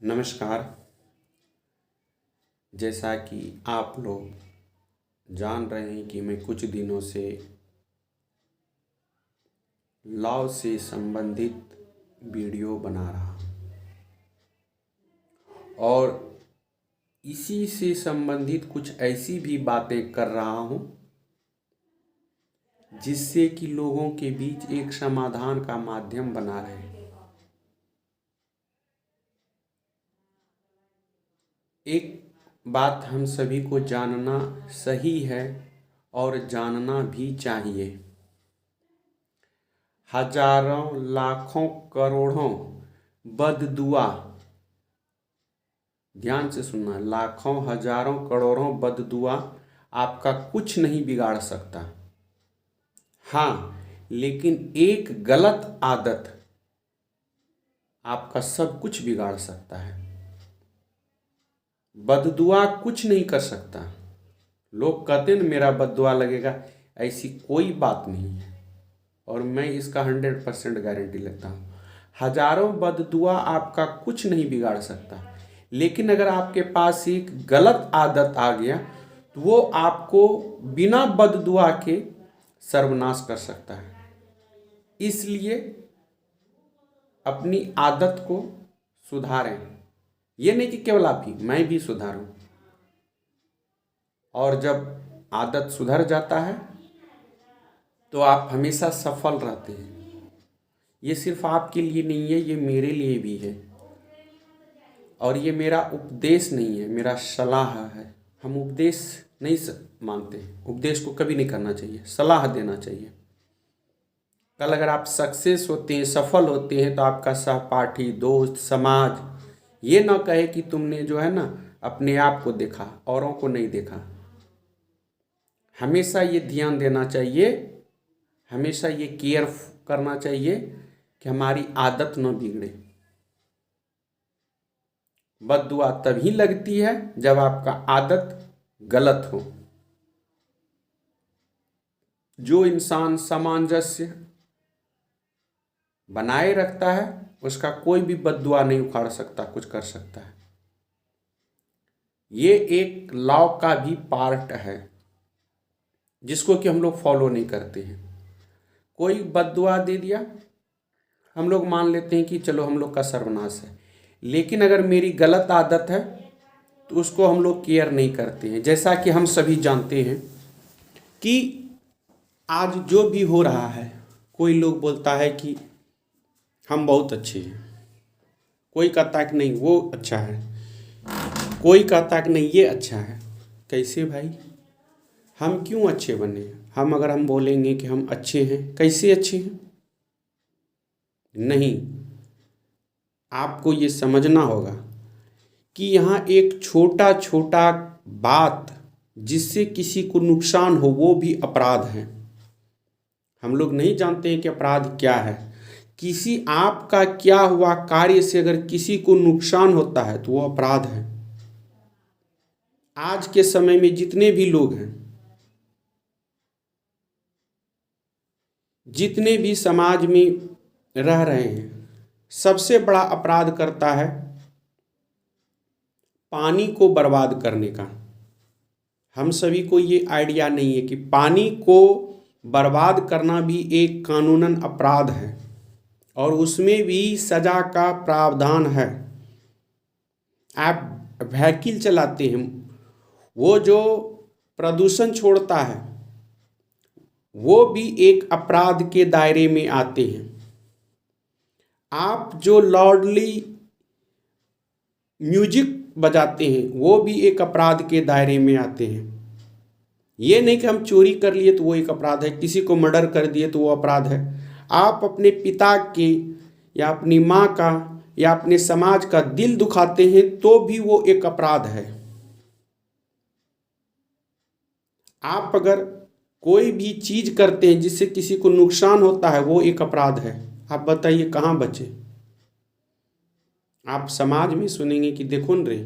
नमस्कार। जैसा कि आप लोग जान रहे हैं कि मैं कुछ दिनों से लॉ से संबंधित वीडियो बना रहा हूँ और इसी से संबंधित कुछ ऐसी भी बातें कर रहा हूँ जिससे कि लोगों के बीच एक समाधान का माध्यम बना रहे। एक बात हम सभी को जानना सही है और जानना भी चाहिए। हजारों लाखों करोड़ों बददुआ, ध्यान से सुनना, लाखों हजारों करोड़ों बददुआ आपका कुछ नहीं बिगाड़ सकता। हाँ, लेकिन एक गलत आदत आपका सब कुछ बिगाड़ सकता है। बददुआ कुछ नहीं कर सकता। लोग कहते हैं मेरा बददुआ लगेगा, ऐसी कोई बात नहीं है और मैं इसका 100% गारंटी लेता हूँ। हजारों बददुआ आपका कुछ नहीं बिगाड़ सकता, लेकिन अगर आपके पास एक गलत आदत आ गया तो वो आपको बिना बददुआ के सर्वनाश कर सकता है। इसलिए अपनी आदत को सुधारें। ये नहीं कि केवल आप ही, मैं भी सुधारूं। और जब आदत सुधर जाता है तो आप हमेशा सफल रहते हैं। ये सिर्फ आपके लिए नहीं है, ये मेरे लिए भी है। और ये मेरा उपदेश नहीं है, मेरा सलाह है। हम उपदेश नहीं मानते, उपदेश को कभी नहीं करना चाहिए, सलाह देना चाहिए। कल अगर आप सक्सेस होते हैं, सफल होते हैं, तो आपका सहपाठी, दोस्त, समाज ये ना कहे कि तुमने जो है ना अपने आप को देखा, औरों को नहीं देखा। हमेशा ये ध्यान देना चाहिए, हमेशा ये केयर करना चाहिए कि हमारी आदत न बिगड़े। बद्दुआ तभी लगती है जब आपका आदत गलत हो। जो इंसान सामंजस्य बनाए रखता है उसका कोई भी बद्दुआ नहीं उखाड़ सकता, कुछ कर सकता है। ये एक लॉ का भी पार्ट है जिसको कि हम लोग फॉलो नहीं करते हैं। कोई बद्दुआ दे दिया, हम लोग मान लेते हैं कि चलो हम लोग का सर्वनाश है, लेकिन अगर मेरी गलत आदत है तो उसको हम लोग केयर नहीं करते हैं। जैसा कि हम सभी जानते हैं कि आज जो भी हो रहा है, कोई लोग बोलता है कि हम बहुत अच्छे हैं, कोई कहता है कि नहीं वो अच्छा है, कोई कहता है कि नहीं ये अच्छा है। कैसे भाई, हम क्यों अच्छे बने? हम अगर हम बोलेंगे कि हम अच्छे हैं, कैसे अच्छे हैं? नहीं, आपको ये समझना होगा कि यहाँ एक छोटा छोटा बात जिससे किसी को नुकसान हो वो भी अपराध है। हम लोग नहीं जानते हैं कि अपराध क्या है। किसी आपका क्या हुआ कार्य से अगर किसी को नुकसान होता है तो वो अपराध है। आज के समय में जितने भी लोग हैं, जितने भी समाज में रह रहे हैं, सबसे बड़ा अपराध करता है पानी को बर्बाद करने का। हम सभी को ये आइडिया नहीं है कि पानी को बर्बाद करना भी एक कानूनन अपराध है और उसमें भी सजा का प्रावधान है। आप व्हीकल चलाते हैं, वो जो प्रदूषण छोड़ता है वो भी एक अपराध के दायरे में आते हैं। आप जो लाउडली म्यूजिक बजाते हैं वो भी एक अपराध के दायरे में आते हैं। ये नहीं कि हम चोरी कर लिए तो वो एक अपराध है, किसी को मर्डर कर दिए तो वो अपराध है। आप अपने पिता के या अपनी माँ का या अपने समाज का दिल दुखाते हैं तो भी वो एक अपराध है। आप अगर कोई भी चीज करते हैं जिससे किसी को नुकसान होता है वो एक अपराध है। आप बताइए कहाँ बचे? आप समाज में सुनेंगे कि देखो न रे,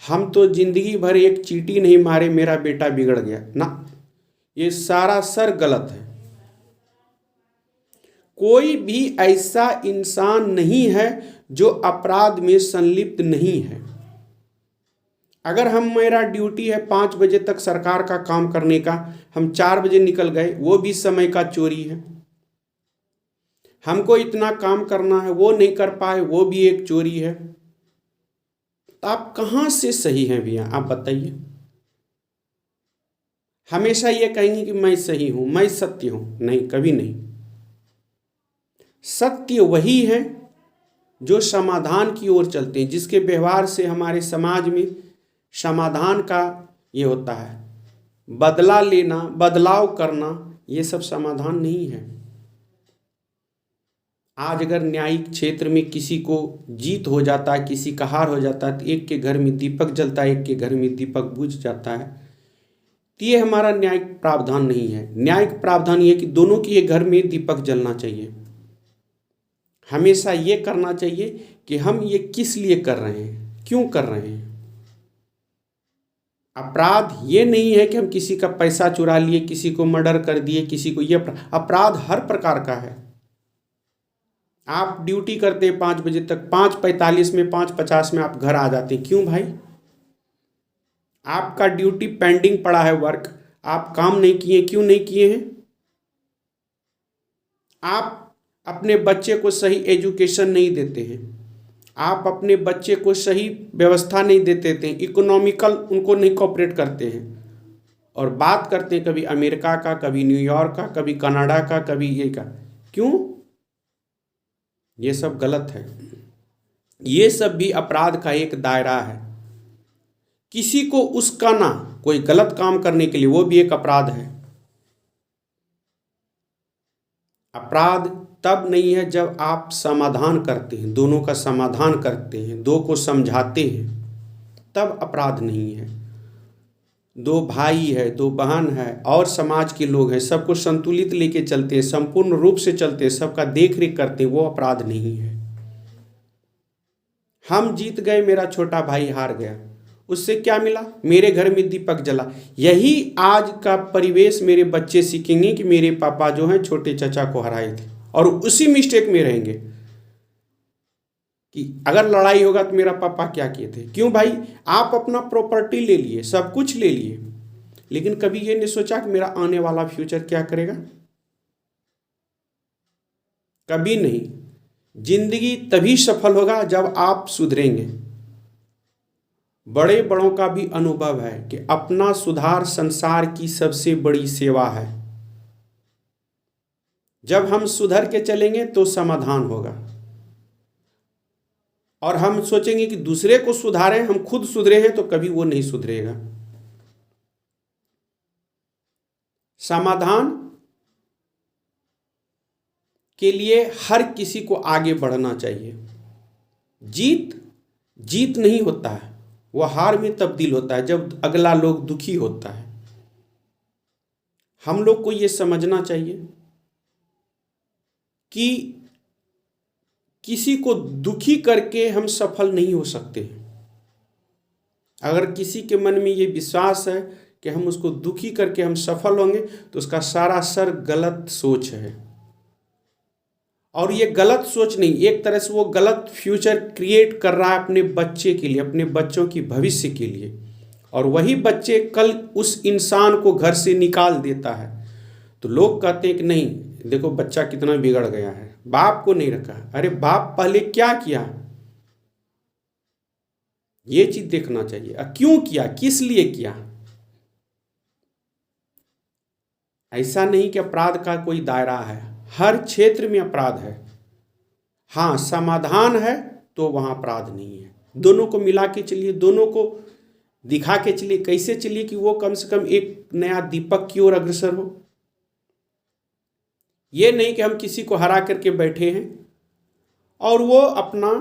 हम तो जिंदगी भर एक चींटी नहीं मारे, मेरा बेटा बिगड़ गया ना। ये सारा सर गलत है। कोई भी ऐसा इंसान नहीं है जो अपराध में संलिप्त नहीं है। अगर मेरा ड्यूटी है 5 बजे तक सरकार का काम करने का, हम 4 बजे निकल गए, वो भी समय का चोरी है। हमको इतना काम करना है, वो नहीं कर पाए, वो भी एक चोरी है। तो आप कहाँ से सही हैं भैया, आप बताइए। हमेशा ये कहेंगे कि मैं सही हूं, मैं सत्य हूं। नहीं, कभी नहीं। सत्य वही है जो समाधान की ओर चलते हैं, जिसके व्यवहार से हमारे समाज में समाधान का ये होता है। बदला लेना, बदलाव करना, ये सब समाधान नहीं है। आज अगर न्यायिक क्षेत्र में किसी को जीत हो जाता है, किसी का हार हो जाता है, तो एक के घर में दीपक जलता है, एक के घर में दीपक बुझ जाता है। तो ये हमारा न्यायिक प्रावधान नहीं है। न्यायिक प्रावधान ये कि दोनों के घर में दीपक जलना चाहिए। हमेशा ये करना चाहिए कि हम ये किस लिए कर रहे हैं, क्यों कर रहे हैं। अपराध ये नहीं है कि हम किसी का पैसा चुरा लिए, किसी को मर्डर कर दिए, किसी को ये अपराध हर प्रकार का है। आप ड्यूटी करते हैं 5 बजे तक, 5:45 में, 5:50 में आप घर आ जाते हैं। क्यों भाई? आपका ड्यूटी पेंडिंग पड़ा है, वर्क आप काम नहीं किए। क्यों नहीं किए हैं? आप अपने बच्चे को सही एजुकेशन नहीं देते हैं, आप अपने बच्चे को सही व्यवस्था नहीं देते थे, इकोनॉमिकल उनको नहीं कोऑपरेट करते हैं, और बात करते हैं कभी अमेरिका का, कभी न्यूयॉर्क का, कभी कनाडा का, कभी ये का। क्यों? ये सब गलत है। ये सब भी अपराध का एक दायरा है। किसी को उस्काना कोई गलत काम करने के लिए, वो भी एक अपराध है। अपराध तब नहीं है जब आप समाधान करते हैं, दोनों का समाधान करते हैं, दो को समझाते हैं, तब अपराध नहीं है। दो भाई है, दो बहन है और समाज के लोग हैं, सबको संतुलित लेके चलते हैं, संपूर्ण रूप से चलते हैं, सबका देख रेख करते हैं, वो अपराध नहीं है। हम जीत गए, मेरा छोटा भाई हार गया, उससे क्या मिला? मेरे घर में दीपक जला। यही आज का परिवेश मेरे बच्चे सीखेंगे कि मेरे पापा जो हैं छोटे चाचा को हराए थे, और उसी मिस्टेक में रहेंगे कि अगर लड़ाई होगा तो मेरा पापा क्या किए थे। क्यों भाई? आप अपना प्रॉपर्टी ले लिए, सब कुछ ले लिए, लेकिन कभी ये नहीं सोचा कि मेरा आने वाला फ्यूचर क्या करेगा? कभी नहीं। जिंदगी तभी सफल होगा जब आप सुधरेंगे। बड़े बड़ों का भी अनुभव है कि अपना सुधार संसार की सबसे बड़ी सेवा है। जब हम सुधर के चलेंगे तो समाधान होगा, और हम सोचेंगे कि दूसरे को सुधारें, हम खुद सुधरे हैं, तो कभी वो नहीं सुधरेगा। समाधान के लिए हर किसी को आगे बढ़ना चाहिए। जीत नहीं होता है, वह हार में तब्दील होता है जब अगला लोग दुखी होता है। हम लोग को यह समझना चाहिए कि किसी को दुखी करके हम सफल नहीं हो सकते। अगर किसी के मन में ये विश्वास है कि हम उसको दुखी करके हम सफल होंगे, तो उसका सरासर गलत सोच है। और ये गलत सोच नहीं, एक तरह से वो गलत फ्यूचर क्रिएट कर रहा है अपने बच्चे के लिए, अपने बच्चों की भविष्य के लिए, और वही बच्चे कल उस इंसान को घर से निकाल देता है। तो लोग कहते हैं कि नहीं, देखो बच्चा कितना बिगड़ गया है, बाप को नहीं रखा। अरे बाप पहले क्या किया, ये चीज देखना चाहिए। क्यों किया, किस लिए किया। ऐसा नहीं कि अपराध का कोई दायरा है, हर क्षेत्र में अपराध है। हाँ, समाधान है तो वहां अपराध नहीं है। दोनों को मिला के चलिए, दोनों को दिखा के चलिए। कैसे चलिए कि वो कम से कम एक नया दीपक की ओर अग्रसर हो। ये नहीं कि हम किसी को हरा करके बैठे हैं और वो अपना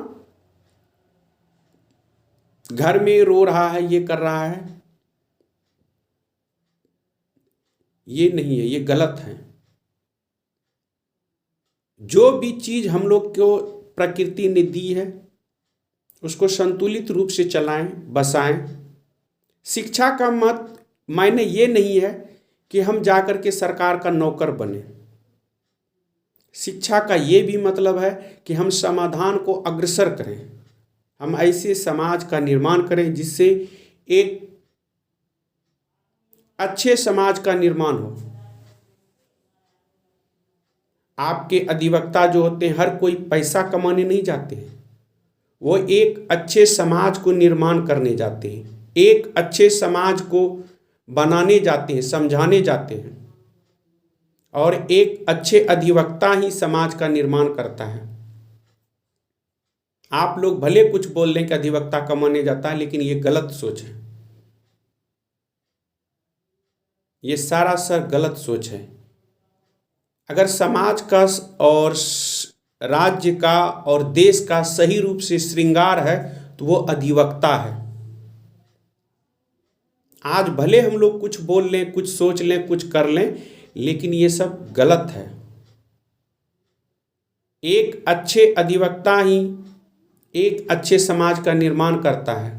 घर में रो रहा है, ये कर रहा है। ये नहीं है, ये गलत है। जो भी चीज हम लोग को प्रकृति ने दी है उसको संतुलित रूप से चलाएं, बसाएं। शिक्षा का मायने ये नहीं है कि हम जाकर के सरकार का नौकर बने। शिक्षा का ये भी मतलब है कि हम समाधान को अग्रसर करें, हम ऐसे समाज का निर्माण करें जिससे एक अच्छे समाज का निर्माण हो। आपके अधिवक्ता जो होते हैं, हर कोई पैसा कमाने नहीं जाते हैं, वो एक अच्छे समाज को निर्माण करने जाते हैं, एक अच्छे समाज को बनाने जाते हैं, समझाने जाते हैं। और एक अच्छे अधिवक्ता ही समाज का निर्माण करता है। आप लोग भले कुछ बोल लें कि अधिवक्ता कमाने जाता है, लेकिन ये गलत सोच है, ये सारा सर गलत सोच है। अगर समाज का और राज्य का और देश का सही रूप से श्रृंगार है तो वो अधिवक्ता है। आज भले हम लोग कुछ बोल लें, कुछ सोच लें, कुछ कर लें, लेकिन ये सब गलत है। एक अच्छे अधिवक्ता ही एक अच्छे समाज का निर्माण करता है।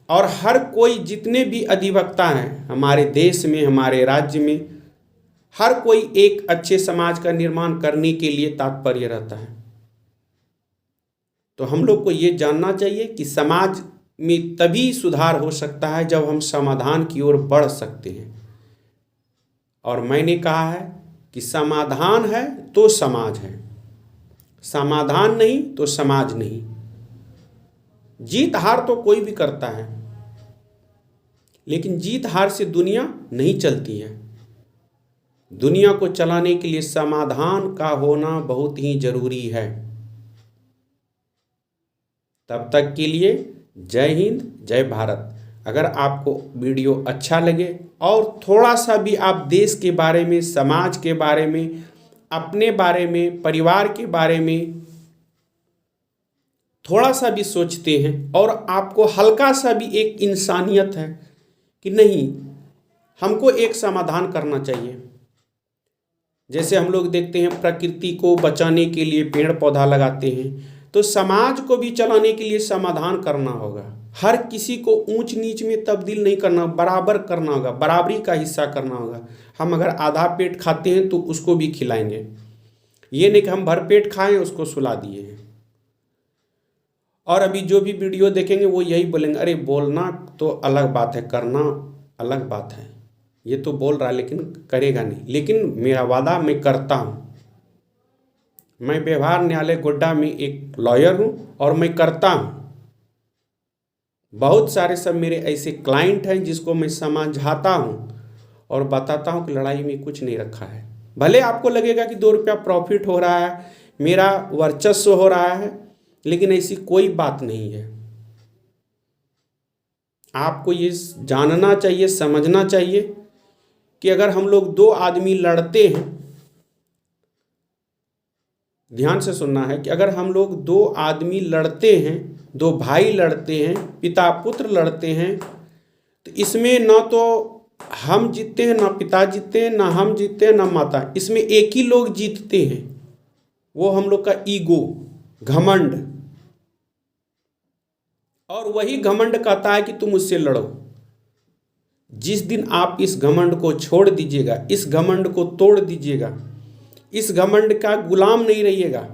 और हर कोई, जितने भी अधिवक्ता हैं हमारे देश में, हमारे राज्य में, हर कोई एक अच्छे समाज का निर्माण करने के लिए तात्पर्य रहता है। तो हम लोग को ये जानना चाहिए कि समाज में तभी सुधार हो सकता है जब हम समाधान की ओर बढ़ सकते हैं। और मैंने कहा है कि समाधान है तो समाज है, समाधान नहीं तो समाज नहीं। जीत हार तो कोई भी करता है, लेकिन जीत हार से दुनिया नहीं चलती है। दुनिया को चलाने के लिए समाधान का होना बहुत ही जरूरी है। तब तक के लिए जय हिंद, जय भारत। अगर आपको वीडियो अच्छा लगे और थोड़ा सा भी आप देश के बारे में, समाज के बारे में, अपने बारे में, परिवार के बारे में थोड़ा सा भी सोचते हैं और आपको हल्का सा भी एक इंसानियत है कि नहीं, हमको एक समाधान करना चाहिए। जैसे हम लोग देखते हैं प्रकृति को बचाने के लिए पेड़ पौधा लगाते हैं, तो समाज को भी चलाने के लिए समाधान करना होगा। हर किसी को ऊंच नीच में तब्दील नहीं करना, बराबर करना होगा, बराबरी का हिस्सा करना होगा। हम अगर आधा पेट खाते हैं तो उसको भी खिलाएंगे, ये नहीं कि हम भर पेट खाएं उसको सुला दिए हैं। और अभी जो भी वीडियो देखेंगे वो यही बोलेंगे, अरे बोलना तो अलग बात है, करना अलग बात है। ये तो बोल रहा है लेकिन करेगा नहीं। लेकिन मेरा वादा मैं करता हूँ। मैं व्यवहार न्यायालय गोड्डा में एक लॉयर हूँ और मैं करता हूँ। बहुत सारे सब मेरे ऐसे क्लाइंट हैं जिसको मैं समझाता हूँ और बताता हूँ कि लड़ाई में कुछ नहीं रखा है। भले आपको लगेगा कि 2 रुपया प्रॉफिट हो रहा है, मेरा वर्चस्व हो रहा है, लेकिन ऐसी कोई बात नहीं है। आपको ये जानना चाहिए, समझना चाहिए कि अगर हम लोग 2 आदमी लड़ते हैं, ध्यान से सुनना है कि अगर हम लोग 2 आदमी लड़ते हैं, 2 भाई लड़ते हैं, पिता पुत्र लड़ते हैं, तो इसमें ना तो हम जीतते हैं, ना पिता जीतते हैं, ना हम जीतते हैं, ना माता। इसमें एक ही लोग जीतते हैं, वो हम लोग का ईगो, घमंड। और वही घमंड कहता है कि तुम मुझसे लड़ो। जिस दिन आप इस घमंड को छोड़ दीजिएगा, इस घमंड को तोड़ दीजिएगा, इस घमंड का गुलाम नहीं रहिएगा,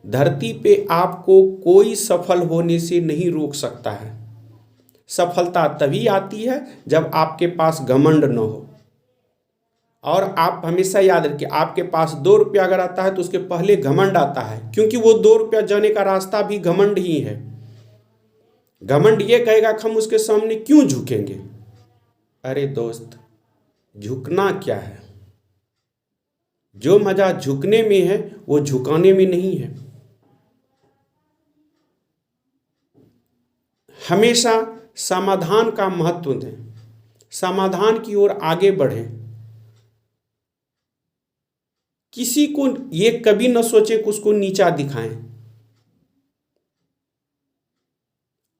धरती पे आपको कोई सफल होने से नहीं रोक सकता है। सफलता तभी आती है जब आपके पास घमंड न हो। और आप हमेशा याद रखिए, आपके पास 2 रुपया अगर आता है तो उसके पहले घमंड आता है, क्योंकि वो 2 रुपया जाने का रास्ता भी घमंड ही है। घमंड ये कहेगा कि हम उसके सामने क्यों झुकेंगे। अरे दोस्त, झुकना क्या है? जो मजा झुकने में है वो झुकाने में नहीं है। हमेशा समाधान का महत्व दें, समाधान की ओर आगे बढ़ें। किसी को ये कभी न सोचे कि उसको नीचा दिखाएं।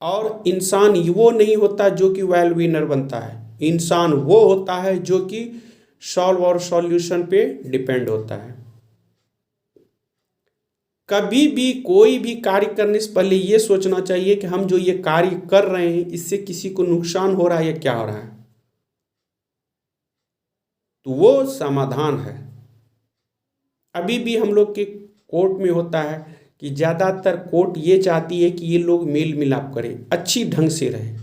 और इंसान वो नहीं होता जो कि वेल विनर बनता है। इंसान वो होता है जो कि सॉल्व और सॉल्यूशन पे डिपेंड होता है। कभी भी कोई भी कार्य करने से पहले ये सोचना चाहिए कि हम जो ये कार्य कर रहे हैं इससे किसी को नुकसान हो रहा है या क्या हो रहा है, तो वो समाधान है। अभी भी हम लोग के कोर्ट में होता है कि ज़्यादातर कोर्ट ये चाहती है कि ये लोग मेल मिलाप करें, अच्छी ढंग से रहे।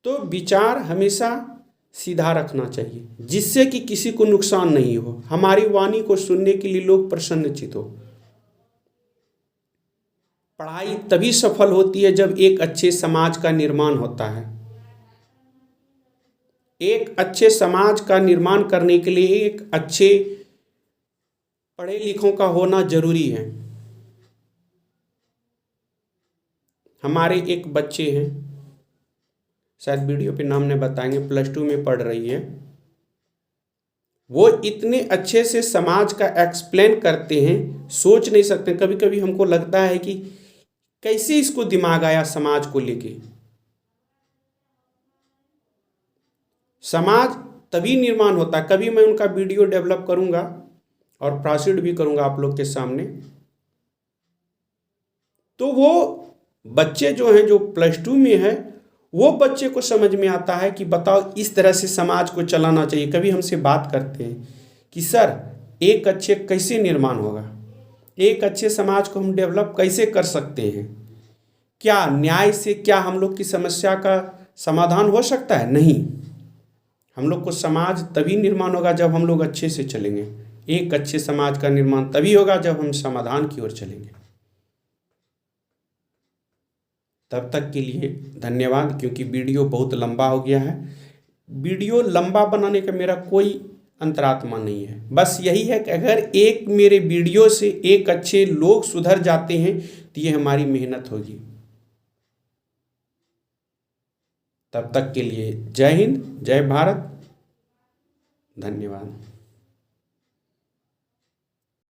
तो विचार हमेशा सीधा रखना चाहिए, जिससे कि किसी को नुकसान नहीं हो, हमारी वाणी को सुनने के लिए लोग प्रसन्नचित हो। पढ़ाई तभी सफल होती है जब एक अच्छे समाज का निर्माण होता है। एक अच्छे समाज का निर्माण करने के लिए एक अच्छे पढ़े लिखों का होना जरूरी है। हमारे एक बच्चे हैं, शायद वीडियो पे नाम नहीं बताएंगे, +2 में पढ़ रही है। वो इतने अच्छे से समाज का एक्सप्लेन करते हैं, सोच नहीं सकते। कभी कभी हमको लगता है कि कैसे इसको दिमाग आया समाज को लेके। समाज तभी निर्माण होता है, कभी मैं उनका वीडियो डेवलप करूंगा और प्रोसीड भी करूंगा आप लोग के सामने। तो वो बच्चे जो हैं, जो +2 में है, वो बच्चे को समझ में आता है कि बताओ इस तरह से समाज को चलाना चाहिए। कभी हमसे बात करते हैं कि सर एक अच्छे कैसे निर्माण होगा, एक अच्छे समाज को हम डेवलप कैसे कर सकते हैं, क्या न्याय से क्या हम लोग की समस्या का समाधान हो सकता है? नहीं। हम लोग को समाज तभी निर्माण होगा जब हम लोग अच्छे से चलेंगे। एक अच्छे समाज का निर्माण तभी होगा जब हम समाधान की ओर चलेंगे। तब तक के लिए धन्यवाद, क्योंकि वीडियो बहुत लंबा हो गया है। वीडियो लंबा बनाने का मेरा कोई अंतरात्मा नहीं है, बस यही है कि अगर एक मेरे वीडियो से एक अच्छे लोग सुधर जाते हैं तो ये हमारी मेहनत होगी। तब तक के लिए जय हिंद, जय भारत, धन्यवाद।